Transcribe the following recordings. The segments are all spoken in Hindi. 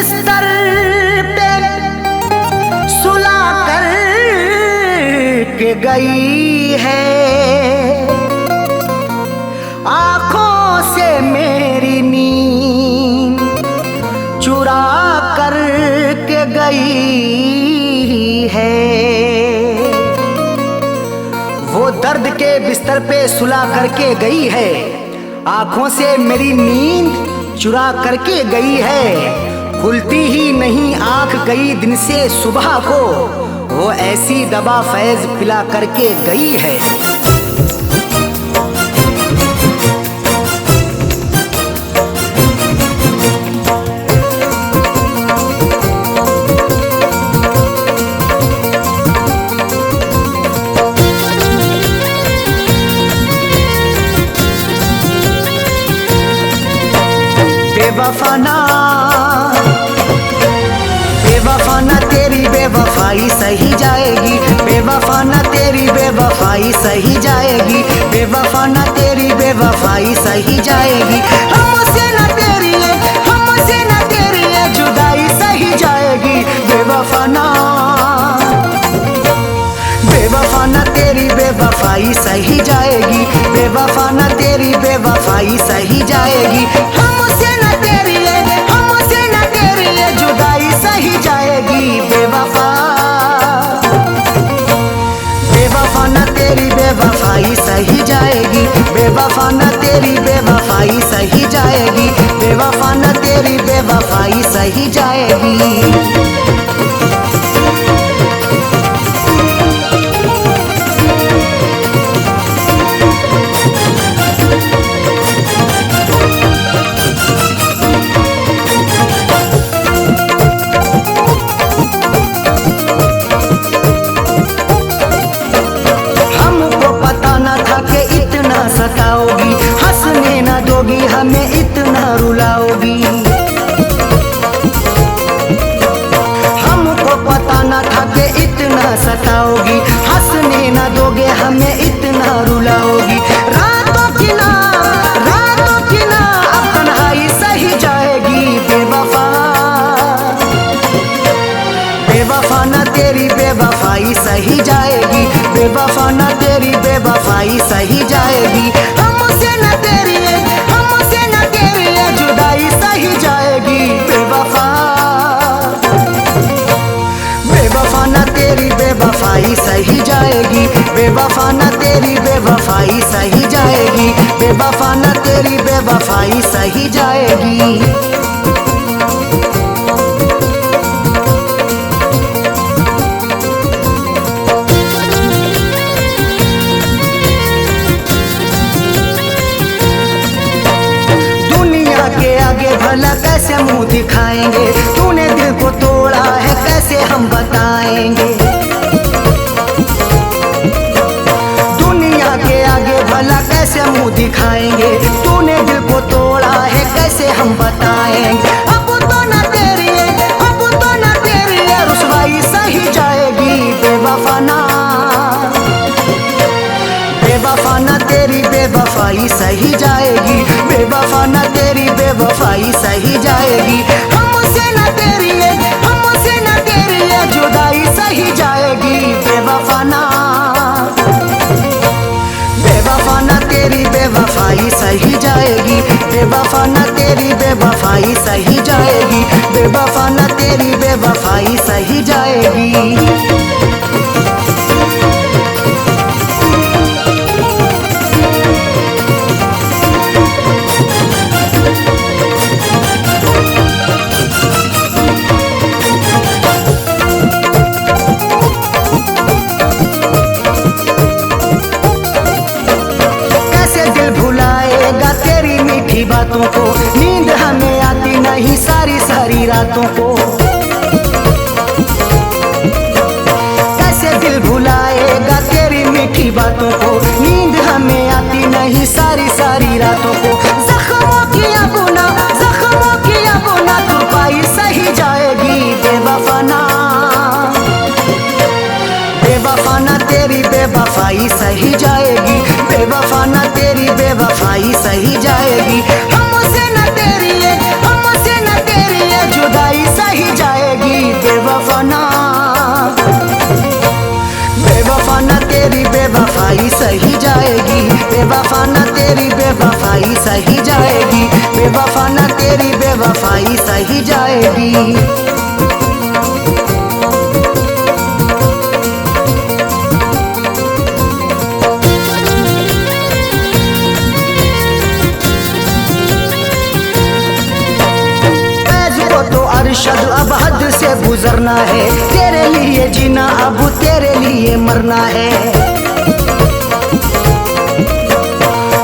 बिस्तर पे सुला कर के गई है, आंखों से मेरी नींद चुरा कर के गई है। वो दर्द के बिस्तर पे सुला करके गई है, आंखों से मेरी नींद चुरा करके गई है। खुलती ही नहीं आंख गई दिन से सुबह को, वो ऐसी दवा फैज पिला करके गई है। बेवफा ना तेरी बेवफाई सही जाएगी, बेवफा ना तेरी बेवफाई सही जाएगी, बेवफा ना तेरी बेवफाई सही जाएगी। हमसे ना तेरी जुदाई सही जाएगी। बेवफा ना तेरी बेवफाई सही जाएगी, बेवफा ना तेरी बेवफाई सही जाएगी। हमसे ना तेरी जुदाई सही जाएगी। बेवफा ना तेरी बेवफाई सही जाएगी, बेवफा ना तेरी बेवफाई सही जाएगी, बेवफा ना तेरी बेवफाई सही जाएगी। सताओगी, हंसने ना दोगी, हमें इतना रुलाओगी। हमको पता ना था कि इतना सताओगी, हंसने ना दोगे, हमें इतना रुलाओगी। रातों की ना अब तन्हाई सही जाएगी। बेवफा ना तेरी बेवफाई सही जाएगी, बेवफा ना तेरी बेवफाई सही जाएगी। हमसे ना तेरी जुदाई सही जाएगी। बेवफा ना तेरी बेवफाई सही जाएगी, बेवफा ना तेरी बेवफाई सही जाएगी, बेवफा ना तेरी बेवफाई सही जाएगी। भला कैसे मुंह दिखाएंगे, तूने दिल को तोड़ा है कैसे हम बताएंगे। दुनिया के आगे भला कैसे मुंह दिखाएंगे, तूने दिल को तोड़ा है कैसे हम बताएंगे। अब तो ना तेरी रुसवाई सही जाएगी। बेवफा ना तेरी बेवफाई सही जाएगी, बेवफा ना तेरी बेवफाई सही जाएगी। हमसे ना तेरी जुदाई सही जाएगी। बेवफा ना तेरी बेवफाई सही जाएगी, बेवफा ना तेरी बेवफाई सही जाएगी, बेवफा ना तेरी बेवफाई सही जाएगी। बातों को नींद हमें आती नहीं सारी रातों को। कैसे दिल भुलाएगा तेरी मीठी बातों को, नींद हमें आती नहीं सारी रातों को। जख्मों की अबुना तुरपाई सही जाएगी। बेवफा ना तेरी बेवफाई सही जाएगी, बेवफा ना तेरी बेवफाई सही जाएगी। हमसे ना तेरी जुदाई तेरी बेवफाई सही जाएगी, बेवफा न तेरी बेवफाई सही जाएगी, बेवफा न तेरी बेवफाई सही जाएगी। अरशद अब हद से गुजरना है, तेरे लिए जीना अब तेरे लिए मरना है।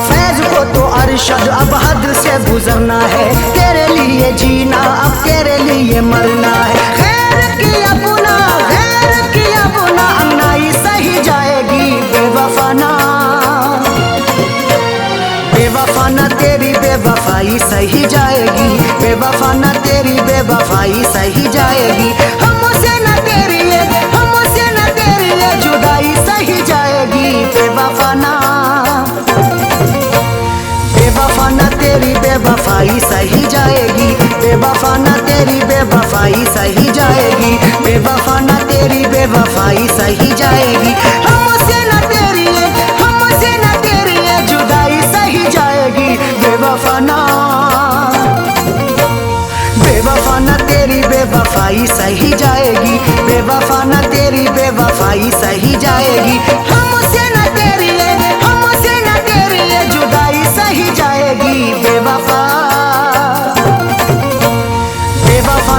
फैज को तो अरशद अब हद से गुजरना है, तेरे लिए जीना अब तेरे लिए मरना है। खैर की अपना खैर की अपना अन्नाई सही जाएगी, बेवफा ना बेवफा न तेरी बेवफाई सही जाएगी, बेवफा न तेरी बेवफाई सही जाएगी। हमसे न तेरी जुदाई सही जाएगी, बेवफा न तेरी बेवफाई सही जाएगी, बेवफा न तेरी बेवफाई सही जाएगी, बेवफा न तेरी बेवफाई सही जाएगी। हमसे न तेरी जुदाई सही जाएगी, बेवफा न तेरी बेवफाई सही जाएगी, बेवफा न तेरी बेवफाई सही जाएगी। हमसे न तेरी जुदाई सही जाएगी, बेवफा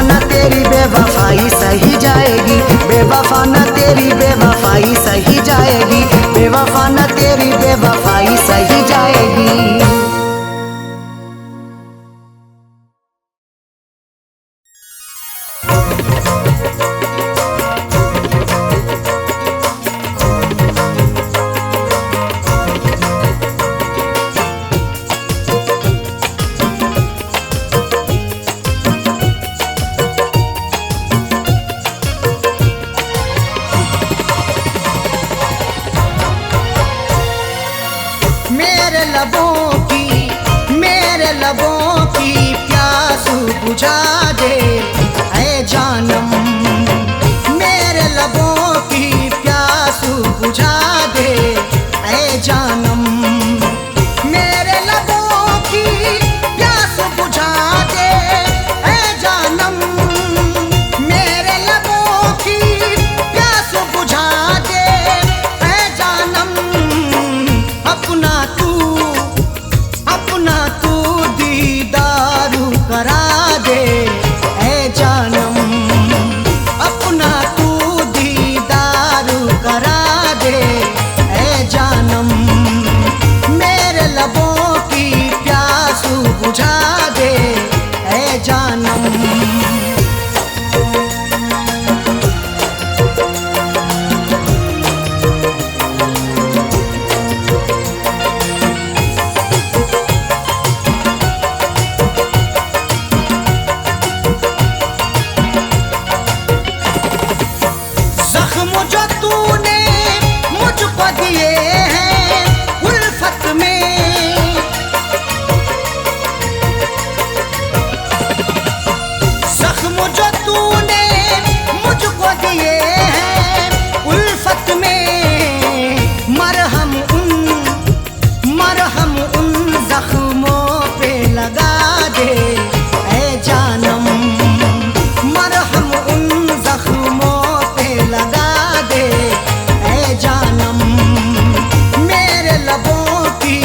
न तेरी बेवफाई सही जाएगी, बेवफा न तेरी बेवफाई सही जाएगी, बेवफा न तेरी बेवफाई सही जाएगी। लबों की प्यास बुझा दे ऐ जानम, मेरे लबों की प्यास बुझा दे ऐ जानम, मेरे लबों की प्यास बुझा दे ऐ जानम, मेरे लबों की प्यास बुझा दे ऐ जानम। अपना तू दीदारू करा दे ऐ जानम, अपना तू दीदारू करा दे ऐ जानम, मेरे लबों की प्यास बुझा दे ऐ जानम। जो तूने मुझको दिए हैं उल्फत में, जख्म जो तूने मुझको दिए हैं उल्फत में, मरहम उन जख्मों पे लगा दे ऐ जानम, मरहम उन जख्मों पे लगा दे ऐ जानम, मेरे लबों की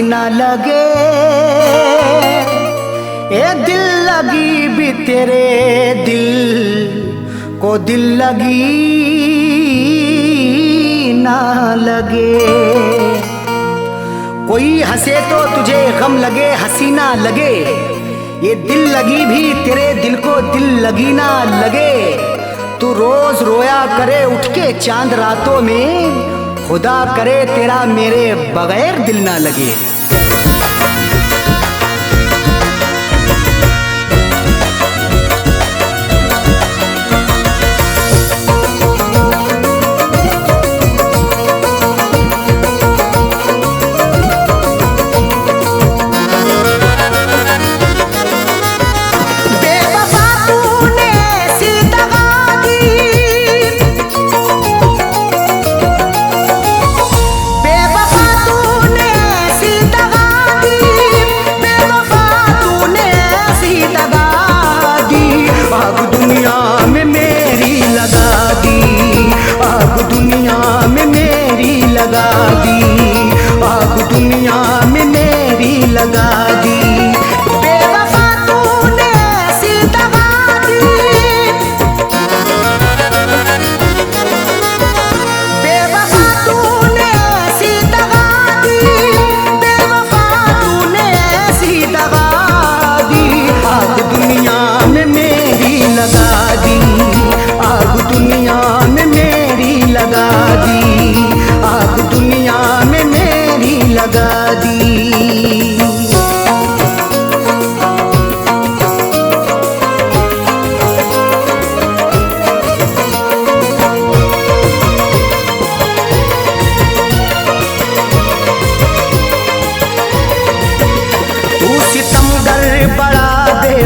ना लगे, ए दिल लगी भी तेरे दिल को दिल लगी ना लगे। कोई हंसे तो तुझे गम लगे, हंसी ना लगे, ये दिल लगी भी तेरे दिल को दिल लगी ना लगे। तू रोज रोया करे उठ के चांद रातों में, खुदा करे तेरा मेरे बगैर दिल ना लगे।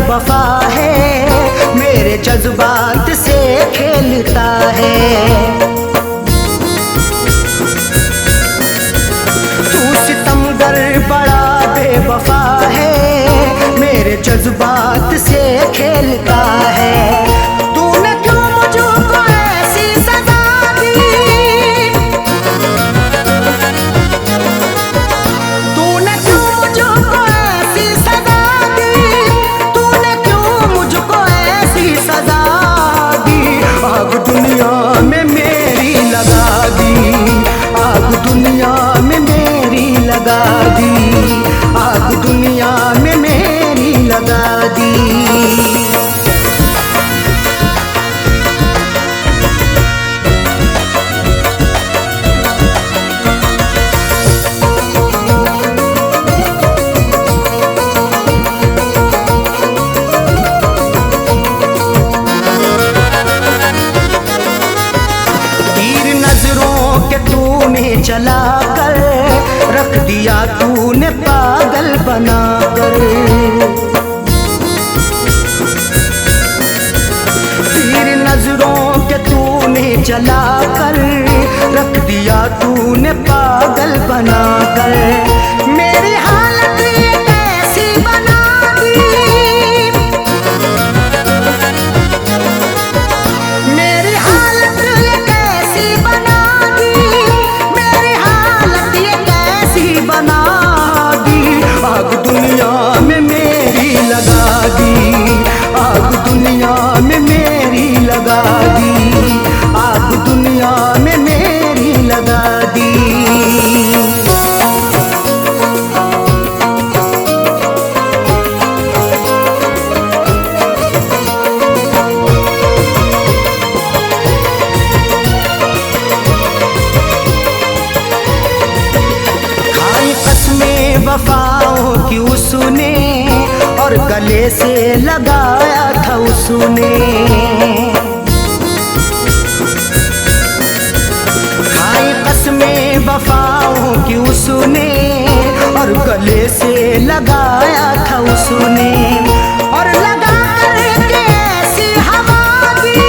वफा है मेरे जज्बात से खेलता है। तू सितमगर बड़ा बेवफा है मेरे जज्बात से खेलता है। तूने क्यों मुझको ऐसी सजा दी, तूने क्यों मुझको ऐसी सजा दी, सजा दी। आग दुनिया में मेरी लगा दी, आग दुनिया में मेरी लगा दी, आग दुनिया में मेरी लगा दी। चला कर रख दिया तूने पागल बना कर, तीर नजरों के तूने चला कर रख दिया तूने पागल बना कर। मेरी हालत ये कैसी बना दी, मेरी हालत ये कैसी बना दी, बना दी। आग दुनिया में मेरी लगा दी, आग दुनिया में मेरी लगा दी, आग दुनिया में मेरी लगा दी। वफाओं की उसने और गले से लगाया था उसने, खाई कसमें वफाओं की उसने और गले से लगाया था उसने। और लगा करके ऐसी हवा दी,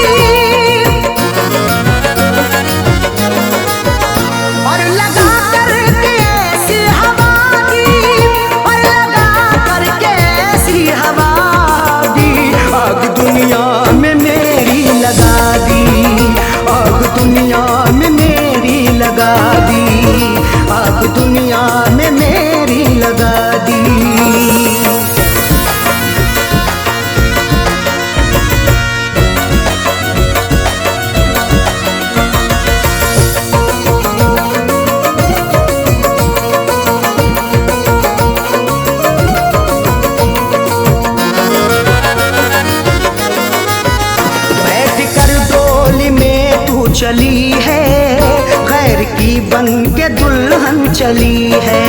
और लगा करके ऐसी हवा दी, और लगा करके ऐसी हवा दी। आग दुनिया चली है, गैर की बन के दुल्हन चली है।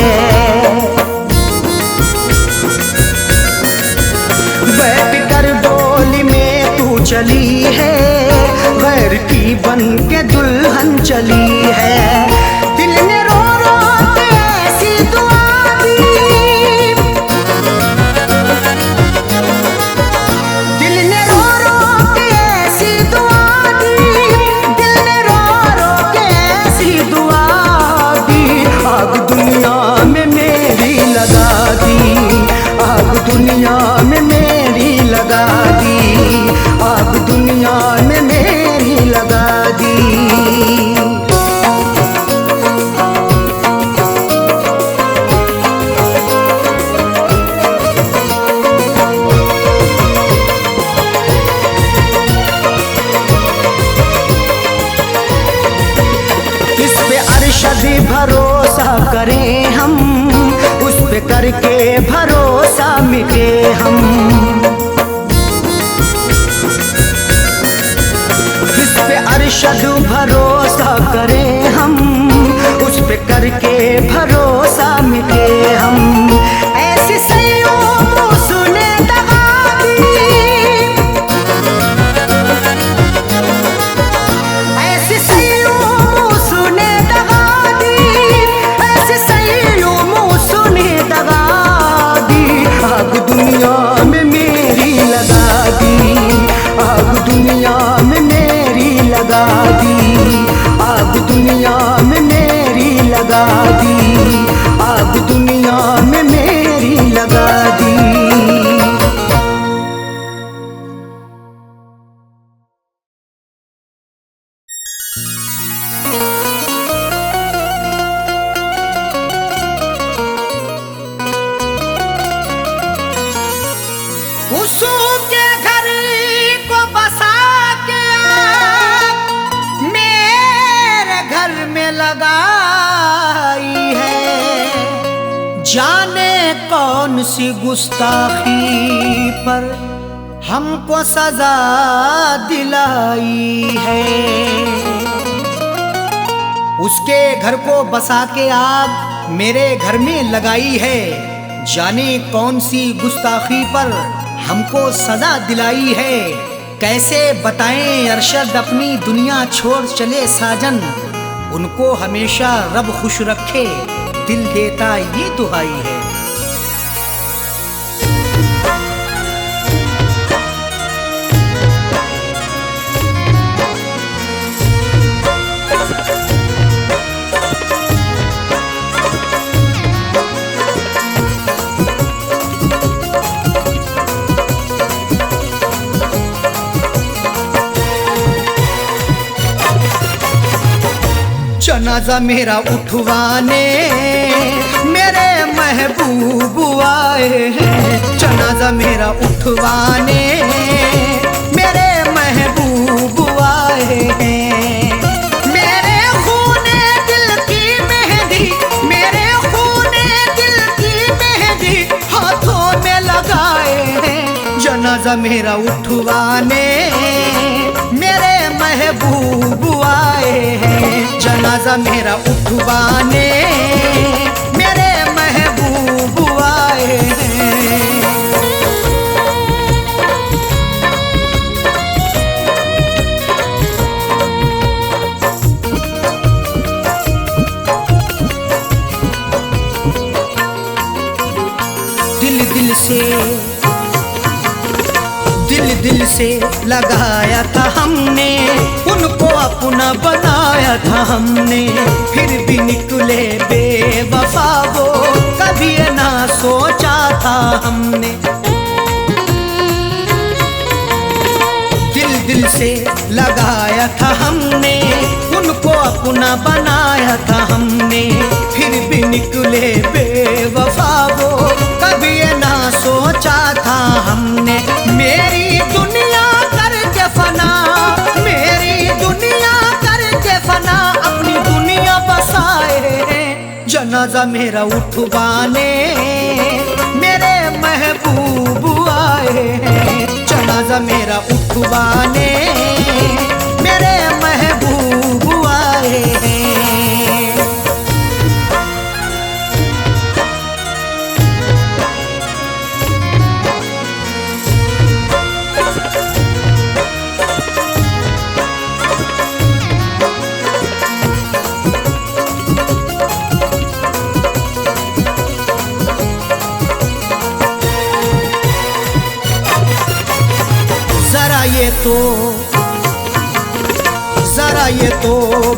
बैठ कर डोली में तू चली है, गैर की बन के दुल्हन चली है। दिल ने रो रो के ऐसी दुआ दी, दिल ने रो रो के ऐसी दुआ दी, दिल ने रो रो के ऐसी दुआ दी। आग दुनिया में मेरी लगा दी, आग दुनिया में मेरी लगा दी, आग दुनिया में मेरी लगा दी। इस पे अरशद भरोसा करें हम, उस पे करके भरोसा मिटे हम। इस पे अरशद भरोसा करें हम, उस पे करके भरोसा मिटे हम। ऐसी सैयों सुने दगा दी, ऐसी सैयों सुने दगा दी, ऐसी सैयों सुने दगा दी। आग दुनिया में मेरी लगा दी, आग दुनिया में मेरी लगा दी, आग दुनिया में मेरी लगा दी, आग दुनिया में मेरी लगा दी। उसके घर को बसा के आग मेरे घर में लगाई है। जाने कौन सी गुस्ताखी पर हमको सजा दिलाई है। उसके घर को बसा के आग मेरे घर में लगाई है। जाने कौन सी गुस्ताखी पर हमको सजा दिलाई है। कैसे बताएं अरशद अपनी दुनिया छोड़ चले साजन, उनको हमेशा रब खुश रखे, दिल देता ये दुहाई है। जनाजा मेरा उठवाने मेरे महबूब आए हैं। जनाजा मेरा उठवाने मेरे महबूब आए हैं। मेरे खूने दिल की मेहंदी, मेरे खूने दिल की मेहंदी हाथों में लगाए हैं। जनाजा मेरा उठवाने मेरे महबूब आए हैं। जनाजा मेरा उठवाने मेरे महबूब आए हैं। दिल से लगाया था हमने, उनको अपना बनाया था हमने। फिर भी निकले बेवफा वो, कभी ना सोचा था हमने। दिल से लगाया था हमने, उनको अपना बनाया था हमने। फिर भी निकले बेवफा वो, कभी ना सोचा था हमने। मेरी दुनिया करके फना, मेरी दुनिया करके फना, अपनी दुनिया बसाए। जनाजा मेरा उठवाने मेरे महबूब आए हैं। जनाजा मेरा उठवाने मेरे महबूब जरा ये तो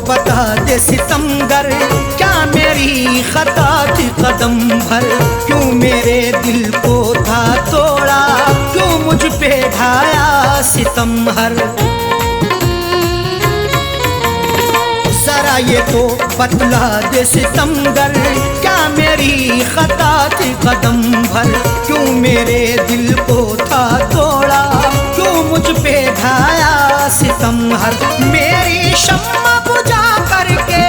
बता दे सितमगर, क्या मेरी खता थी कदम भर? क्यों मेरे दिल को था तोड़ा, क्यों मुझ पे ढाया सितम हर? जरा ये तो बतला दे सितमगर, क्या मेरी खता थी कदम भर? क्यों मेरे दिल को था तोड़ा, क्यों मुझ पे ढाया सितम हर? मेरी शम्मा बुझा करके,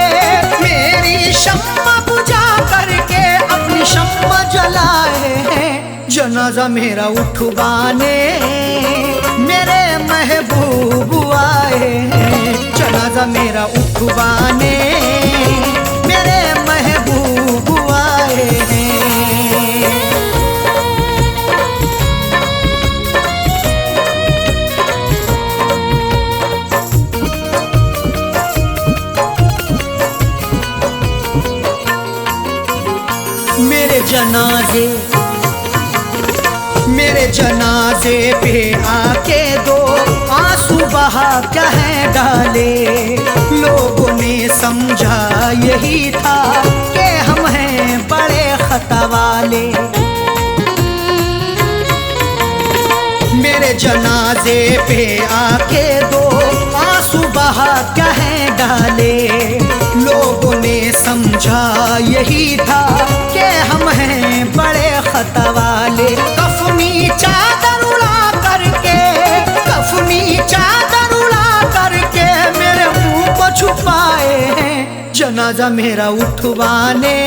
मेरी शम्मा बुझा करके अपनी शम्मा जलाए हैं। जनाजा मेरा उठवाने मेरे महबूब आए हैं। जनाजा मेरा उठवाने मेरे महबूब आए हैं। मेरे जनाजे पे आके दो आंसू बहा कह डाले। लोगों ने समझा यही था कि हम हैं बड़े खता वाले। मेरे जनाजे पे आके दो आंसू बहा कह डाले। लोगों ने समझा यही था कि हम हैं बड़े खता वाले। कफनी चादर उड़ा करके, कफनी चादर उड़ा करके मेरे मुंह को छुपाए हैं। जनाजा मेरा उठवाने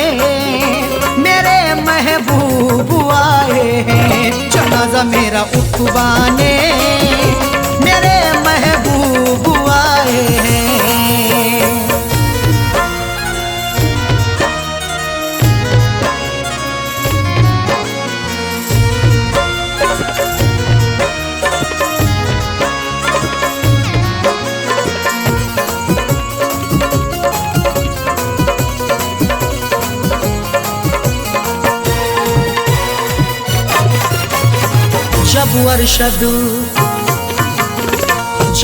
मेरे महबूब आए हैं। जनाजा मेरा उठवाने मेरे महबूब आए हैं।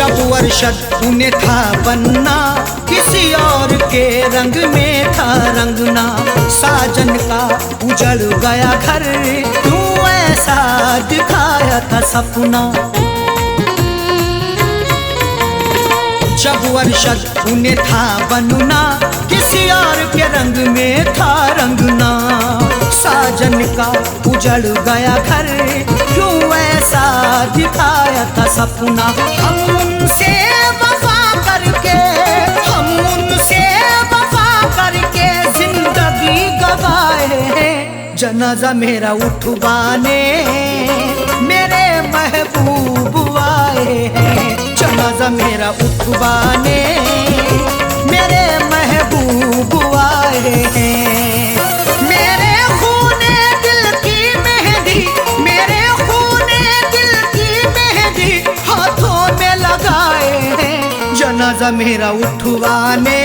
जब अरशद उन्हें था बनना, किसी और के रंग में था रंगना। साजन का उजड़ गया घर, क्यों ऐसा दिखाया था सपना। जब अरशद उन्हें था बनना, किसी और के रंग में था रंगना। साजन का उजड़ गया घर, क्यों ऐसा दिखाया था सपना। हम उनसे वफा करके, हम उनसे वफा करके जिंदगी गवाए हैं। जनाजा मेरा उठवाने मेरे महबूब आए हैं। जनाजा मेरा उठवाने मेरे महबूब आए हैं। मेरे खूने दिल की मेहंदी, मेरे खूने दिल की मेहंदी हाथों में लगाए हैं। जनाजा मेरा उठवाने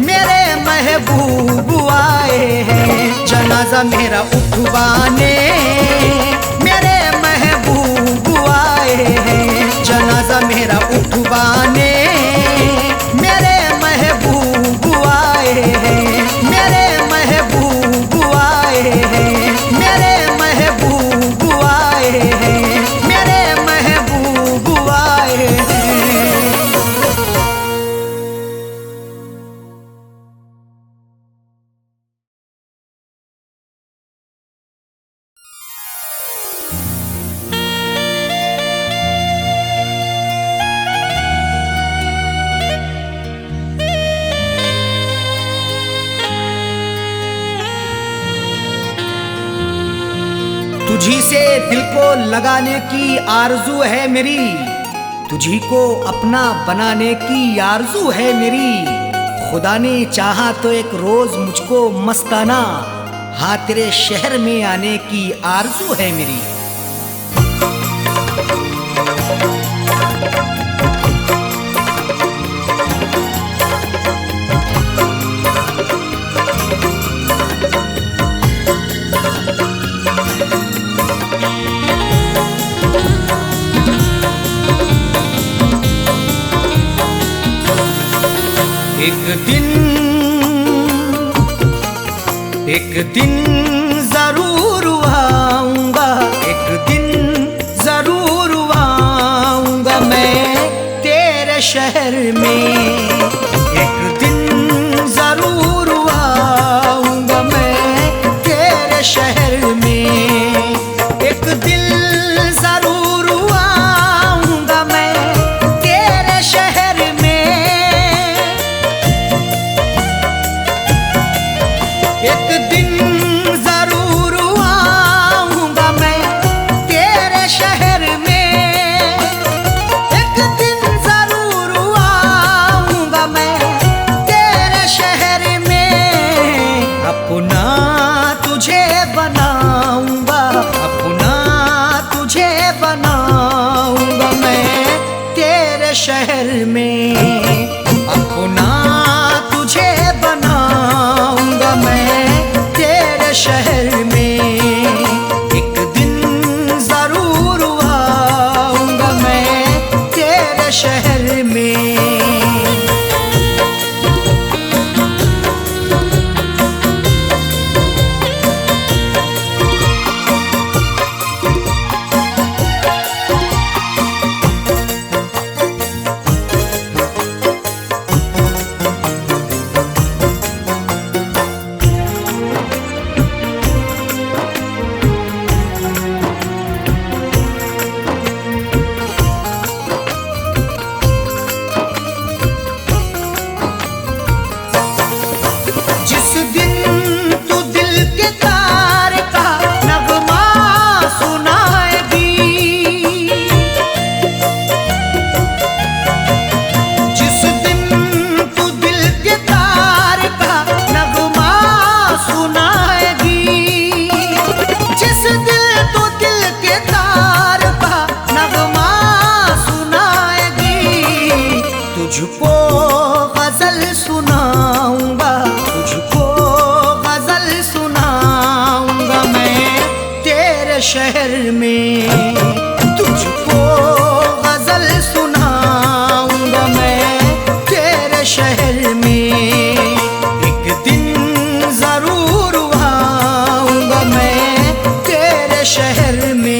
मेरे महबूब आए हैं। जनाजा मेरा उठवाने मेरे महबूब आए हैं। जनाजा मेरा उठवाने मेरे महबूब आए हैं। मेरे महबूब आए हैं। मेरे महबूब आए हैं। मेरे महबूब आए हैं। तुझी से दिल को लगाने की आरजू है मेरी, तुझी को अपना बनाने की आरजू है मेरी। खुदा ने चाहा तो एक रोज मुझको मस्ताना, हाँ तेरे शहर में आने की आरजू है मेरी। एक दिन जरूर आऊंगा, एक दिन जरूर आऊंगा मैं तेरे शहर में। एक दिन जरूर आऊंगा मैं तेरे शहर में। एक दिन जरूर आऊंगा मैं तेरे शहर में। एक दिन जरूर आऊंगा मैं तेरे शहर में। एक दिन जरूर आऊंगा मैं तेरे शहर में। अपना तुझे बनाऊंगा, अपना तुझे बनाऊंगा मैं तेरे शहर में। अपना तुझे बनाऊंगा मैं तेरे शहर में। एक दिन जरूर आऊंगा मैं तेरे शहर में। जिस दिन तू दिल के तार का नगमा सुनाएगी, जिस दिन तू दिल के तार का नगमा सुनाएगी, जिस दिल तू दिल के तार का नगमा सुनाएगी, तुझको गजल सुनाऊंगा, तुझको गजल सुनाऊंगा मैं तेरे शहर में। तुझको गजल सुनाऊंगा मैं तेरे शहर में। एक दिन जरूर आऊंगा मैं तेरे शहर में।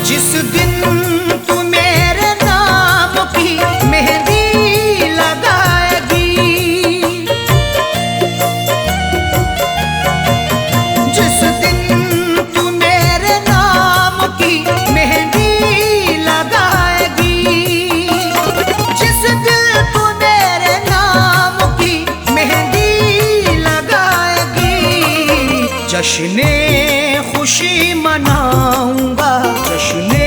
जिस दिन तू मेरे नाम की मेहंदी लगाएगी, जिस दिन तू मेरे नाम की मेहंदी लगाएगी, जिस दिन तू मेरे नाम की मेहंदी लगाएगी, जश्ने खुशी मनाऊंगा, जश्ने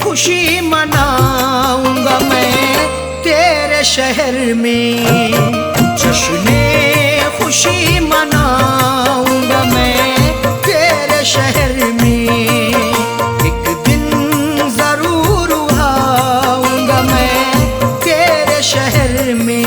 खुशी मनाऊंगा मैं तेरे शहर में। जश्ने खुशी मनाऊंगा मैं तेरे शहर में। एक दिन जरूर आऊंगा मैं तेरे शहर में।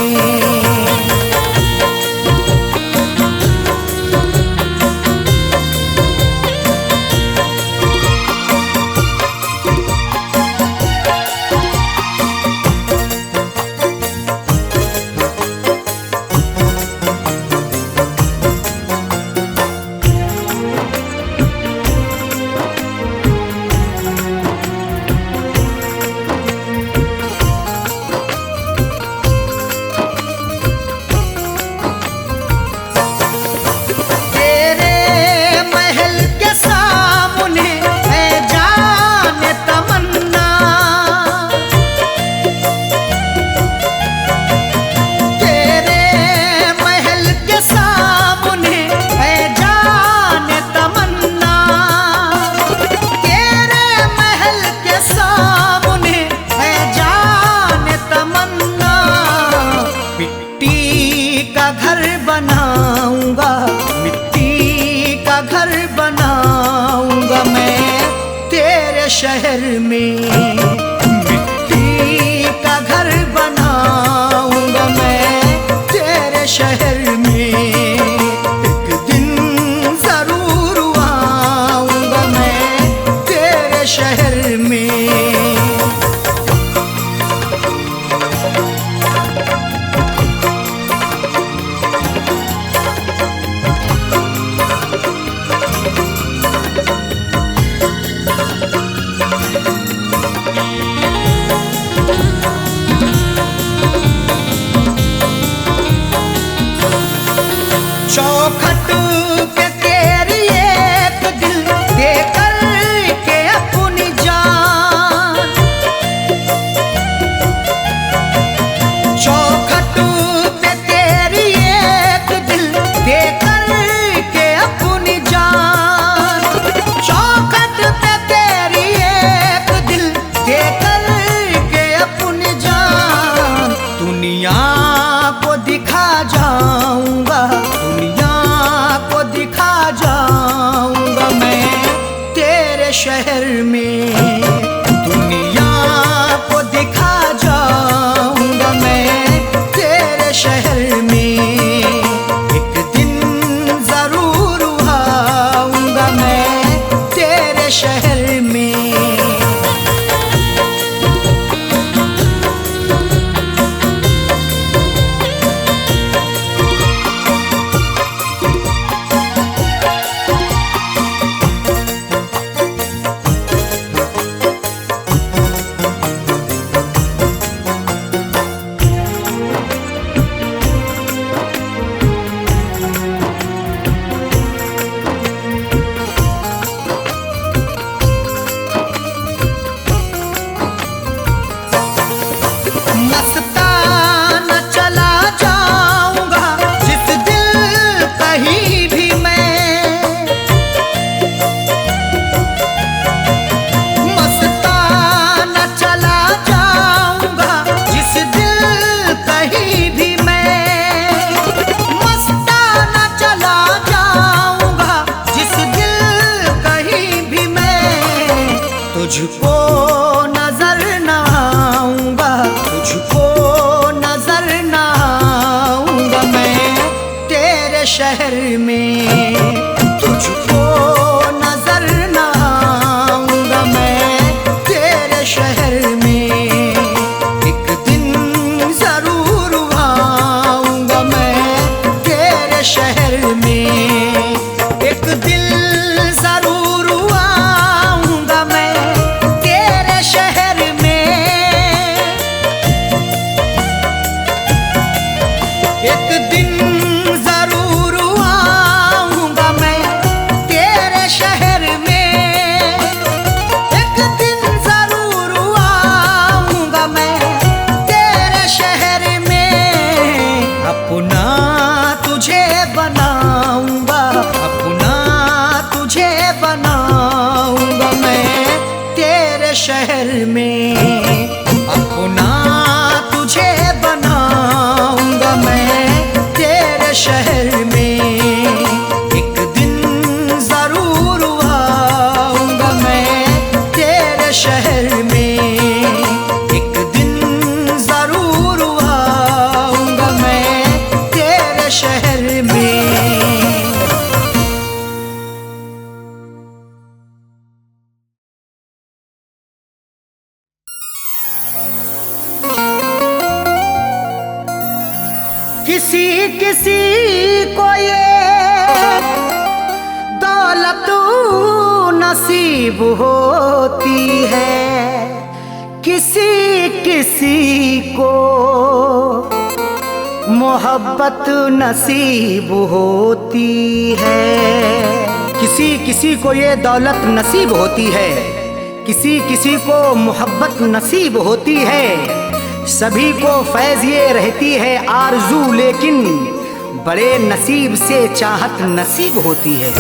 तेरे शहर में मिट्टी का घर बनाऊंगा मैं तेरे शहर में। एक दिन जरूर आऊंगा मैं तेरे शहर में। चौखट पे तेरी एक दिल दे कर के अपनी जान, चौखट पे तेरी एक दिल दे कर के अपनी जान, चौखट पे तेरी एक दिल दे कर के अपनी जान। दुनिया को दिखा जाऊंगा, दुनिया को दिखा जाऊंगा मैं तेरे शहर में। दुनिया को दिखा जाऊंगा मैं तेरे शहर में। एक दिन जरूर आऊंगा मैं तेरे शहर में। मस्ताना चला जाऊंगा जिस दिल कहीं भी मैं, मस्ताना चला जाऊंगा जिस दिल कहीं भी मैं, मस्ताना चला जाऊंगा जिस दिल कहीं भी मैं। तुझको नजर न आऊंगा, तुझको नजर न आऊंगा मैं तेरे शहर में। तुझको नजर न आऊंगा मैं तेरे शहर में। एक दिन जरूर आऊंगा मैं तेरे शहर में। एक दिल जरूर आऊंगा मैं तेरे शहर में। एक दिन जरूर आऊंगा मैं तेरे शहर में। एक दिन जरूर आऊंगा मैं तेरे शहर में। अपना तुझे बनाऊंगा, अपना तुझे बनाऊंगा मैं तेरे शहर में। अपना तुझे बनाऊंगा मैं तेरे शहर में। एक दिन जरूर आऊंगा मैं तेरे शहर में। एक दिन जरूर आऊंगा मैं तेरे शहर में। किसी किसी को ये दौलत नसीब होती है, किसी किसी को मोहब्बत नसीब होती है। किसी किसी को ये दौलत नसीब होती है, किसी किसी को मोहब्बत नसीब होती है। सभी को फैज़ ये रहती है आरज़ू, लेकिन बड़े नसीब से चाहत नसीब होती है।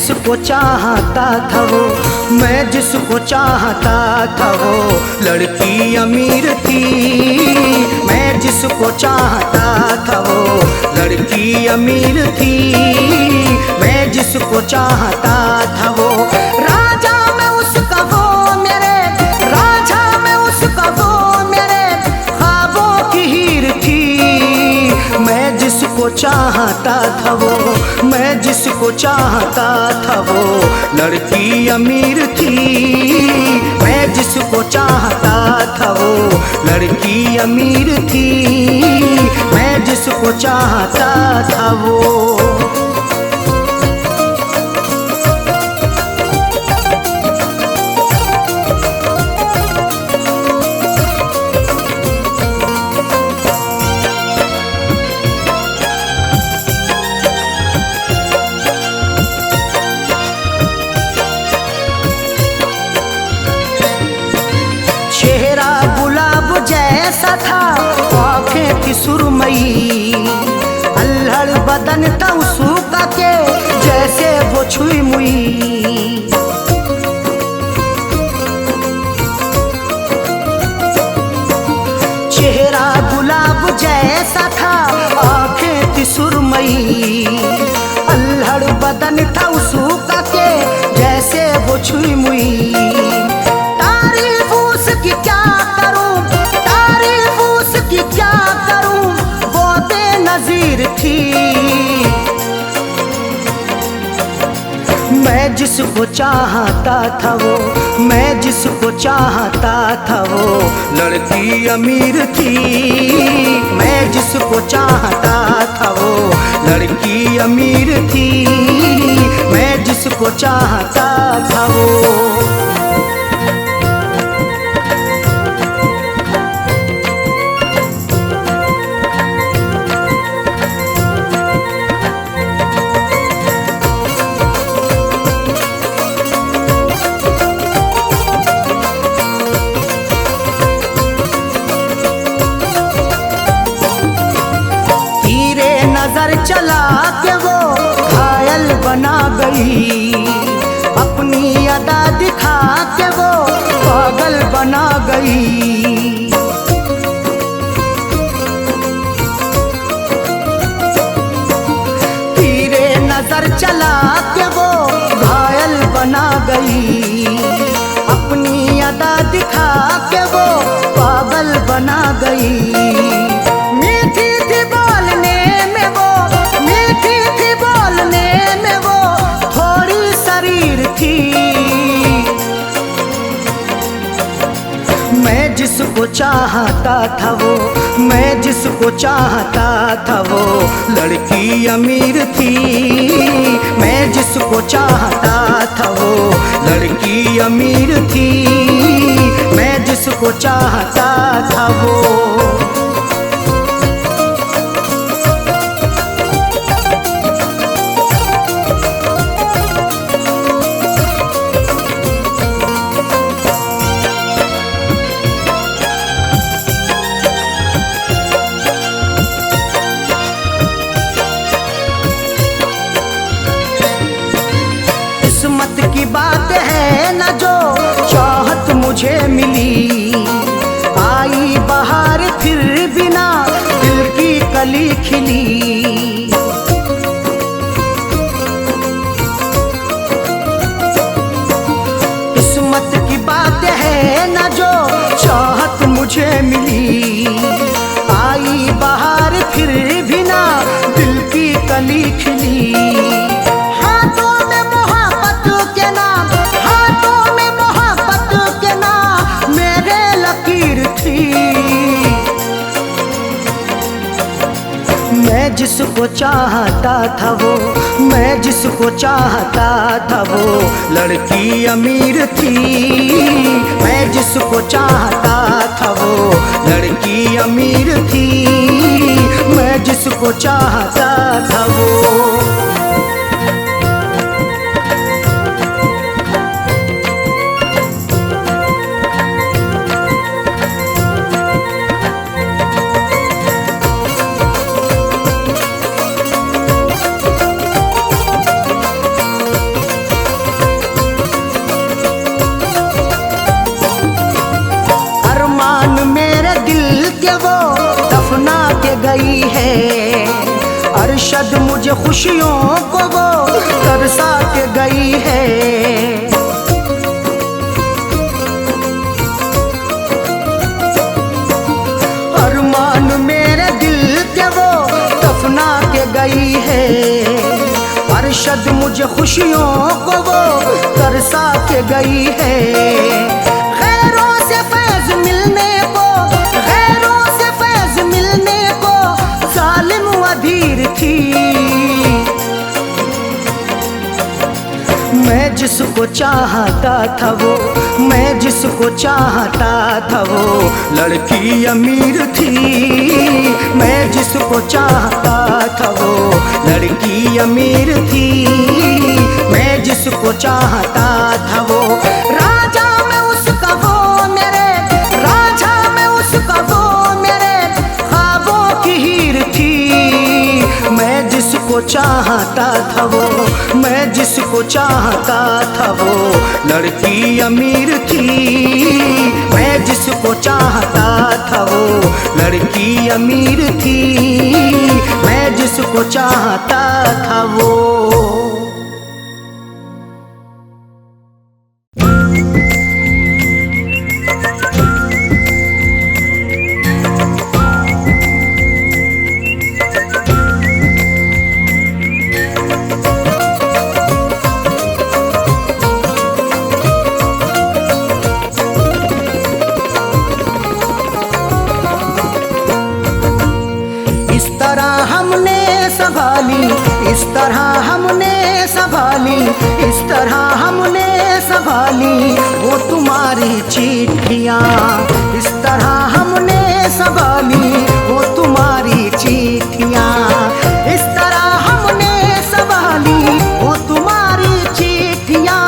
जिसको चाहता था वो, मैं जिसको चाहता था वो लड़की अमीर थी। मैं जिसको चाहता था वो लड़की अमीर थी। मैं जिसको चाहता था वो राजा में उसका वो मेरे, राजा में उसका वो मेरे ख्वाबों की हीर थी। मैं जिसको चाहता था वो, मैं जिसको चाहता था वो लड़की अमीर थी। मैं जिसको चाहता था वो लड़की अमीर थी। मैं जिसको चाहता था वो। चेहरा गुलाब जैसा था, आँखें थी सुरमई, अल्हड़ बदन था उसका के जैसे वो छुई मुई। चेहरा गुलाब जैसा था, आँखें थी सुरमई, अल्हड़ बदन था उसका के जैसे वो छुई मुई। तारीफ उसकी क्या करूं, तारीफ उसकी क्या करूं, वो बेनज़ीर थी। मैं जिसको चाहता था वो, मैं जिसको चाहता था वो लड़की अमीर थी। मैं जिसको चाहता था वो लड़की अमीर थी। मैं जिसको चाहता था वो। नजर चला के वो घायल बना गई, अपनी अदा दिखा के वो पागल बना गई। तीरे नजर चला के वो घायल बना गई, अपनी अदा दिखा के वो पागल बना गई। मैं जिसको चाहता था वो, मैं जिसको चाहता था वो लड़की अमीर थी। मैं जिसको चाहता था वो लड़की अमीर थी। मैं जिसको चाहता था वो। किस्मत की बात है न जो चाहत मुझे मिली, आई बहार फिर बिना दिल की कली खिली। किस्मत की बात है न जो चाहत मुझे मिली, आई बहार फिर बिना दिल की कली खिली। हाथों में मोहब्बत के नाम, हाथों में मोहब्बत के नाम मेरे लकीर थी। मैं जिसको चाहता था वो, मैं जिसको चाहता था वो लड़की अमीर थी। मैं जिसको चाहता था वो लड़की अमीर थी। मैं जिसको चाहता था वो। दफना के गई है। अरशद मुझे खुशियों को वो तरसा के गई है। अरमान मेरे दिल के वो दफना के गई है। अरशद मुझे खुशियों को वो तरसा के गई है। गैरों से फैज मिलने को, गैरों से फैज मिलने को जालिम अधीर थी। मैं जिसको चाहता था वो, मैं जिसको चाहता था वो लड़की अमीर थी। मैं जिसको चाहता था वो लड़की अमीर थी। मैं जिसको चाहता था वो राजा में उसका वो मेरे, राजा में उसका वो मेरे ख्वाबों की हीर थी। मैं जिसको चाहता था वो, मैं जिसको चाहता था वो लड़की अमीर थी। मैं जिसको चाहता था वो लड़की अमीर थी। मैं जिसको चाहता था वो। इस तरह हमने संभाली, इस तरह हमने संभाली वो तुम्हारी चिट्ठियाँ। इस तरह हमने संभाली वो तुम्हारी चिट्ठियाँ। इस तरह हमने संभाली वो तुम्हारी चिट्ठियाँ।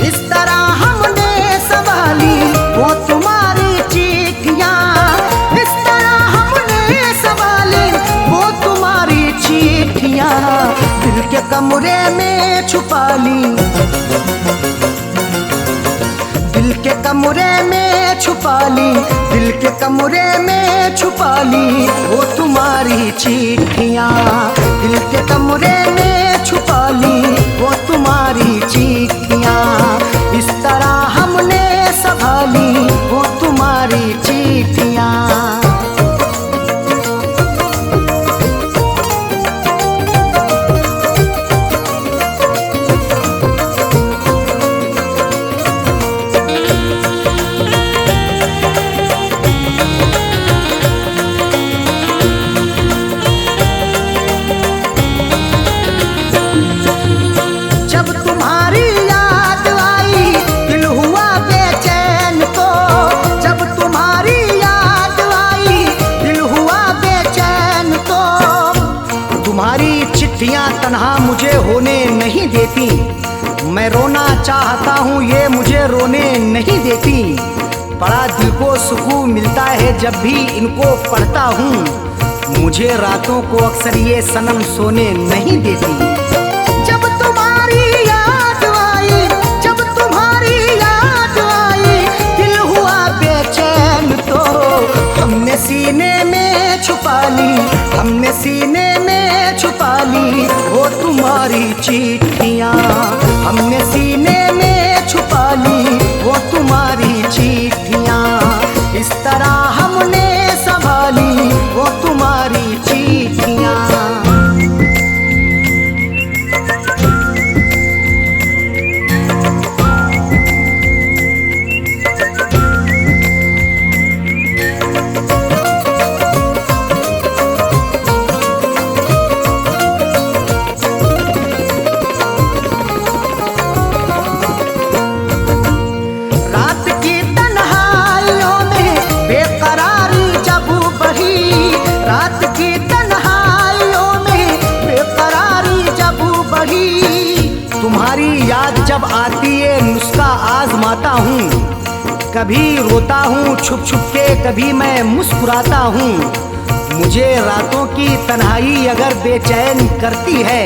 इस तरह हमने संभाली वो तुम्हारी चिट्ठियाँ। इस तरह हमने संभाली वो तुम्हारी चिट्ठियाँ। दिल के कमरे में छुपा ली, दिल के कमरे में छुपा ली, दिल के कमरे में छुपा ली वो तुम्हारी चिट्ठियाँ। दिल के कमरे में छुपा ली वो तुम्हारी चिट्ठियाँ। इस तरह हमने संभाली वो तुम्हारी चिट्ठियाँ। चिट्ठियाँ तन्हा मुझे होने नहीं देती। मैं रोना चाहता हूँ ये मुझे रोने नहीं देती। बड़ा दिल को सुकून मिलता है जब भी इनको पढ़ता हूँ। मुझे रातों को अक्सर ये सनम सोने नहीं देती। जब तुम्हारी याद आई, जब तुम्हारी याद आई दिल हुआ बेचैन तो हमने सीने में छुपा ली, हमने सीने में छुपा ली वो तुम्हारी चिट्ठियाँ। हमने सीने में छुपा ली वो तुम्हारी चिट्ठियाँ। इस तरह हमने संभाली वो तुम्हारी चिट्ठियाँ। तुम्हारी याद जब आती है नुस्खा आजमाता हूँ। कभी रोता हूँ छुप छुप के, कभी मैं मुस्कुराता हूँ। मुझे रातों की तन्हाई अगर बेचैन करती है,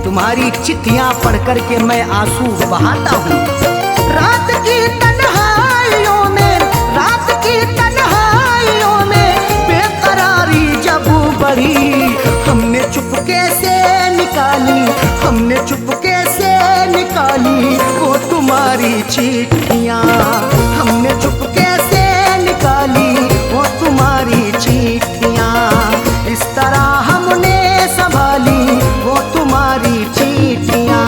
तुम्हारी चिट्ठियाँ पढ़ कर के मैं आंसू बहाता हूँ। रात की तन्हाइयों में, रात की चिट्ठियाँ, हमने चुपके से निकाली वो तुम्हारी चिट्ठियाँ। इस तरह हमने संभाली वो तुम्हारी चिट्ठियाँ।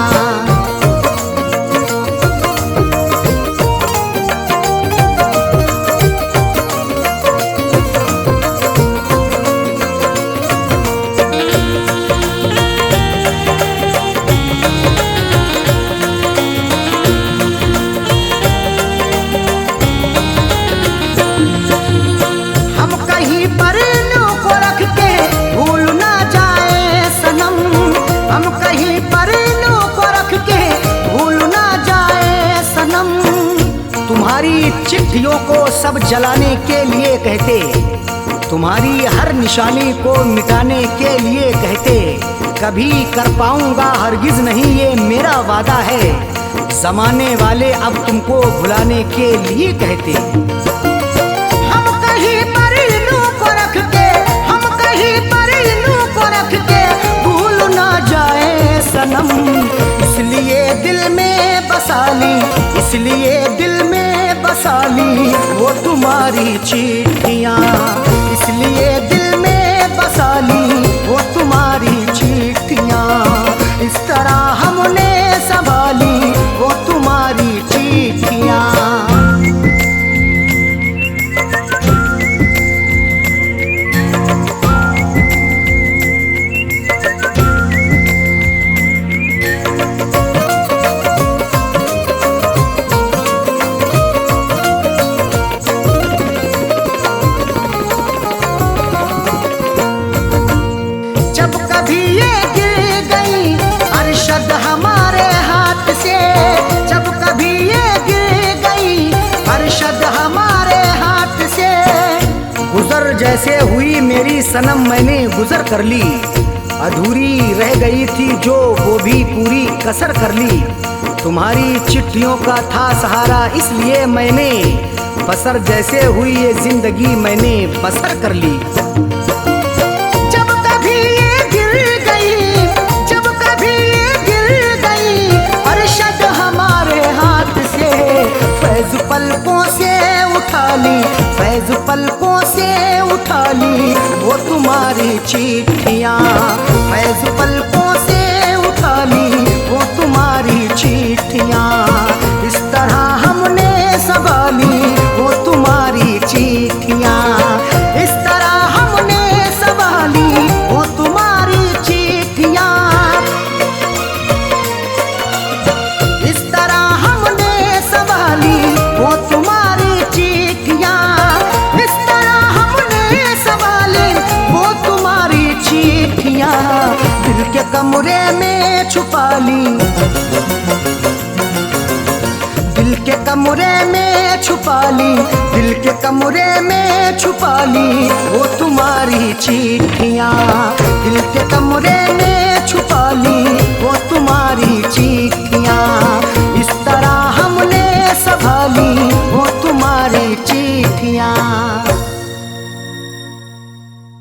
तुम्हारी चिट्ठियों को सब जलाने के लिए कहते, तुम्हारी हर निशानी को मिटाने के लिए कहते। कभी कर पाऊंगा हरगिज नहीं ये मेरा वादा है, जमाने वाले अब तुमको भुलाने के लिए कहते। हम कहीं पर इन्हों को रख के, हम कहीं पर इन्हों को रख के भूल ना जाए सनम, इसलिए दिल में बसा ली, इसलिए दिल में बसा ली वो तुम्हारी चिट्ठियाँ, इसलिए दिल में बसा ली वो तुम्हारी चिट्ठियाँ। इस तरह हमने संभाली वो तुम्हारी चिट्ठियाँ। गुजर जैसे हुई मेरी सनम मैंने गुजर कर ली, अधूरी रह गई थी जो वो भी पूरी कसर कर ली। तुम्हारी चिट्ठियों का था सहारा इसलिए मैंने बसर जैसे हुई ये जिंदगी मैंने बसर कर ली। जब कभी ये गिर गई, जब कभी ये गिर गई अरशद हमारे हाथ से, फैज पलकों से उठा ली, फैज पलकों से उठा ली वो तुम्हारी चिट्ठियाँ, फैज पलकों से उठा ली वो तुम्हारी चिट्ठियाँ। इस तरह हमने संभाली वो तुम्हारी चिट्ठियाँ, इस तरह हमने संभाली वो तुम्हारी चिट्ठियाँ, इस तरह हमने संभाली वो तुम्हारी चिट्ठियाँ, इस तरह हमने संभाली वो तुम्हारी चिट्ठियाँ। दिल के कमरे में छुपा ली, दिल के कमरे में छुपा ली, दिल के कमरे में छुपा ली वो तुम्हारी चिट्ठियाँ, दिल के कमरे